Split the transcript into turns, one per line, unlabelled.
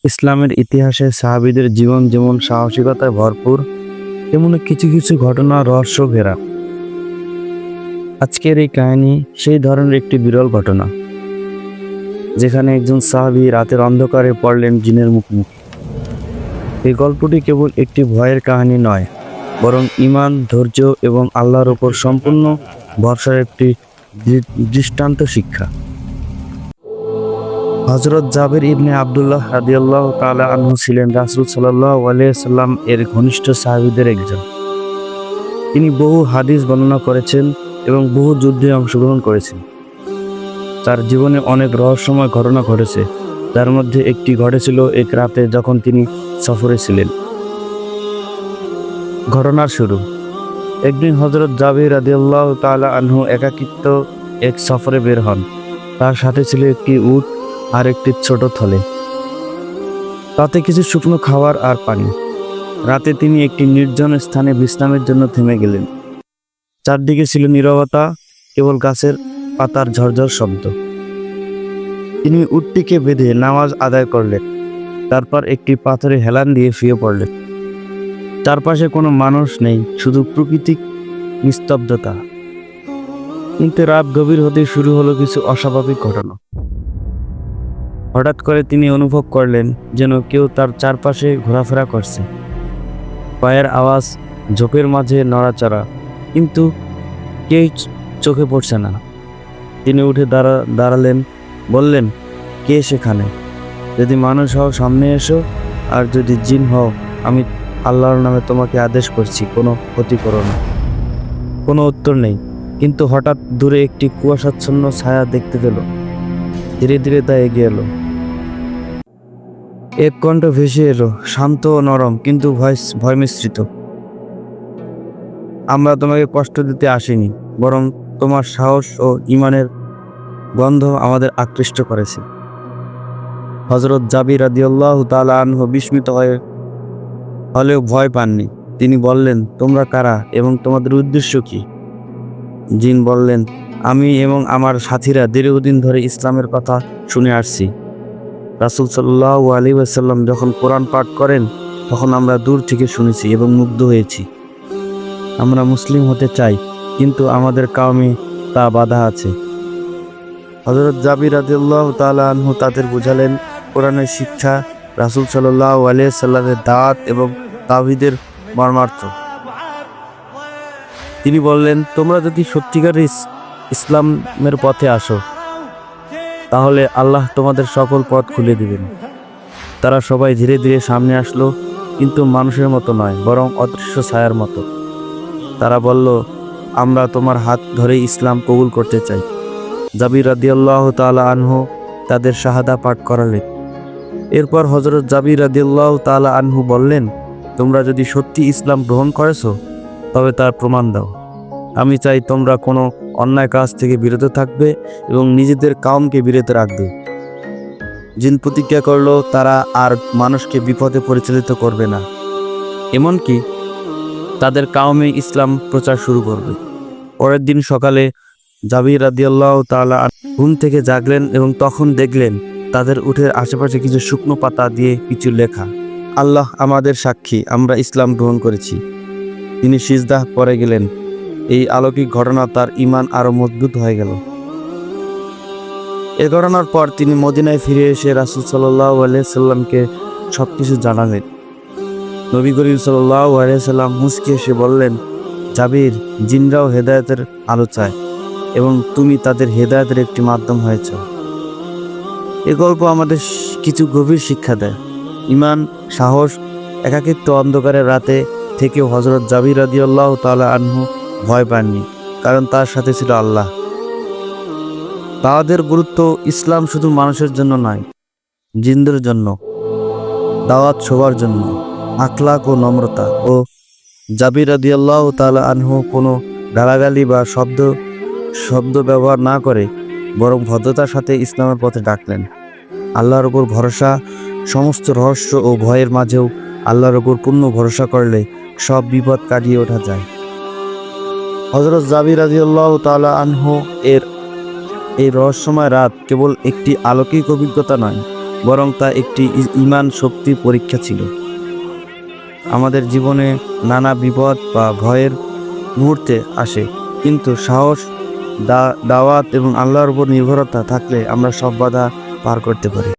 ইসলামের ইতিহাসে সাহাবীদের জীবন যেমন সাহসিকতায় ভরপুর, তেমনি কিছু কিছু ঘটনা রহস্য ঘেরা। আজকের এই কাহিনী সেই ধরনের একটি বিরল ঘটনা, যেখানে একজন সাহাবী রাতের অন্ধকারে পড়লেন জিনের মুখোমুখি। এই গল্পটি কেবল একটি ভয়ের কাহিনী নয়, বরং ঈমান, ধৈর্য এবং আল্লাহর ওপর সম্পূর্ণ ভরসার একটি দৃষ্টান্ত শিক্ষা। হযরত জাবির ইবনে আব্দুল্লাহ রাদিয়াল্লাহু তাআলা আনহু ছিলেন রাসূল সাল্লাল্লাহু আলাইহি সাল্লাম এর ঘনিষ্ঠ সাহাবীদের একজন। তিনি বহু হাদিস বর্ণনা করেছেন এবং বহু যুদ্ধে অংশগ্রহণ করেছেন। তার জীবনে অনেক রহস্যময় ঘটনা ঘটেছে, যার মধ্যে একটি ঘটেছিল এক রাতে যখন তিনি সফরে ছিলেন। ঘটনার শুরু। একদিন হযরত জাবির রাদিয়াল্লাহু তাআলা আনহু একাকিত্ব এক সফরে বের হন। তার সাথে ছিল একটি উট আর একটি ছোট থলে, তাতে কিছু শুকনো খাবার আর পানি। রাতে তিনি একটি নির্জন স্থানে বিশ্রামের জন্য থেমে গেলেন। চারদিকে ছিল নীরবতা, কেবল গাছের পাতার ঝরঝর শব্দ। তিনি উটটিকে বেঁধে নামাজ আদায় করলেন, তারপর একটি পাথরে হেলান দিয়ে শুয়ে পড়লেন। চারপাশে কোনো মানুষ নেই, শুধু প্রাকৃতিক নিস্তব্ধতা। কিন্তু রাত গভীর হতে শুরু হলো কিছু অস্বাভাবিক ঘটনা। হঠাৎ করে তিনি অনুভব করলেন যেন কেউ তার চারপাশে ঘোরাফেরা করছে। পায়ের আওয়াজ, ঝোপের মাঝে নড়াচড়া, কিন্তু কেউ চোখে পড়ছে না। তিনি উঠে দাঁড়ালেন, বললেন, কে সেখানে? যদি মানুষ হও সামনে এসো, আর যদি জিন হও আমি আল্লাহর নামে তোমাকে আদেশ করছি, কোনো ক্ষতি করো না। কোনো উত্তর নেই, কিন্তু হঠাৎ দূরে একটি কুয়াশাচ্ছন্ন ছায়া দেখতে পেল। ধীরে ধীরে তা এগিয়ে এলো। এক কণ্ঠ ভেসে এলো, শান্ত ও নরম, কিন্তু ভয় মিশ্রিত। আমরা তোমাকে কষ্ট দিতে আসিনি, বরং তোমার সাহস ও ঈমানের গন্ধ আমাদের আকৃষ্ট করেছে। হযরত জাবির রাদিয়াল্লাহু তাআলা আনহু বিস্মিত হলেও ভয় পাননি। তিনি বললেন, তোমরা কারা এবং তোমাদের উদ্দেশ্য কি? জিন বললেন, আমি এবং আমার সাথীরা দীর্ঘদিন ধরে ইসলামের কথা শুনে আসছি। রাসূল সাল্লাল্লাহু আলাইহি ওয়াসাল্লাম যখন কোরআন পাঠ করেন, তখন আমরা দূর থেকে শুনেছি এবং মুগ্ধ হয়েছি। আমরা মুসলিম হতে চাই, কিন্তু আমাদের কওমে তা বাধা আছে। হযরত জাবির রাদিয়াল্লাহু তাআলা আনহু তাদের বুঝালেন কোরআনের শিক্ষা, রাসূল সাল্লাল্লাহু আলাইহি সাল্লামের দাওয়াত এবং তাওহীদের মর্মার্থ। তিনি বললেন, তোমরা যদি সত্যিকারের ইসলামের পথে আসো, তাহলে আল্লাহ তোমাদের সকল পথ খুলে দিবেন। তারা সবাই ধীরে ধীরে সামনে আসলো, কিন্তু মানুষের মতো নয়, বরং অদৃশ্য ছায়ার মতো। তারা বলল, আমরা তোমার হাত ধরে ইসলাম কবুল করতে চাই। জাবির রাদিয়াল্লাহু তাআলা আনহু তাদের শাহাদা পাঠ করালেন। এরপর হযরত জাবির রাদিয়াল্লাহু তাআলা আনহু বললেন, তোমরা যদি সত্যি ইসলাম গ্রহণ করেছো, তবে তার প্রমাণ দাও। আমি চাই তোমরা কোনো অন্যায় কাজ থেকে বিরত থাকবে এবং নিজেদের কওমকে বিরত রাখবে। জিন প্রতিজ্ঞা করলো তারা আর মানুষকে বিপদে পরিচালিত করবে না, এমনকি তাদের কওমে ইসলাম প্রচার শুরু করবে। পরের দিন সকালে জাবির রাদিয়াল্লাহু তাআলা ঘুম থেকে জাগলেন এবং তখন দেখলেন তাদের উটের আশেপাশে কিছু শুকনো পাতা দিয়ে কিছু লেখা, আল্লাহ আমাদের সাক্ষী, আমরা ইসলাম গ্রহণ করেছি। তিনি সিজদাহ পড়ে গেলেন। এই অলৌকিক ঘটনা তার ঈমান আরো মজবুত হয়ে গেল। এ ঘটনার পর তিনি মদিনায় ফিরে এসে রাসূল সাল্লাল্লাহু আলাইহি সাল্লামকে সবকিছু জানালেন। নবী করিম সাল্লাল্লাহু আলাইহি সাল্লাম মুস্কি এসে বললেন, জাবির, জিনরাও হেদায়েতের আলো চায় এবং তুমি তাদের হেদায়েতের একটি মাধ্যম হয়েছ। এ গল্প আমাদের কিছু গভীর শিক্ষা দেয়। ঈমান, সাহস, একাকিত্ব, অন্ধকারের রাতে থেকেও হযরত জাবির রাদিয়াল্লাহু তাআলা আনহু ভয় পাননি, কারণ তার সাথে ছিল আল্লাহ। দাওয়াতের গুরুত্ব। ইসলাম শুধু মানুষের জন্য নয়, জিনদের জন্য। দাওয়াত সবার জন্য। আখলাক ও নম্রতা। ও জাবির রাদিয়াল্লাহু তাআলা আনহু কোনো গালাগালি বা শব্দ ব্যবহার না করে বরং ভদ্রতার সাথে ইসলামের পথে ডাকলেন। আল্লাহর উপর ভরসা। সমস্ত রহস্য ও ভয়ের মাঝেও আল্লাহর উপর পূর্ণ ভরসা করলে সব বিপদ কাটিয়ে ওঠা যায়। হযরত জাবির রাদিয়াল্লাহু তাআলা আনহু এর এই রহস্যময় রাত কেবল একটি অলৌকিক অভিজ্ঞতা নয়, বরং তা একটি ঈমান শক্তি পরীক্ষা ছিল। আমাদের জীবনে নানা বিপদ বা ভয়ের মুহূর্তে আসে, কিন্তু সাহস, দাওয়াত এবং আল্লাহর উপর নির্ভরতা থাকলে আমরা সব বাধা পার করতে পারি।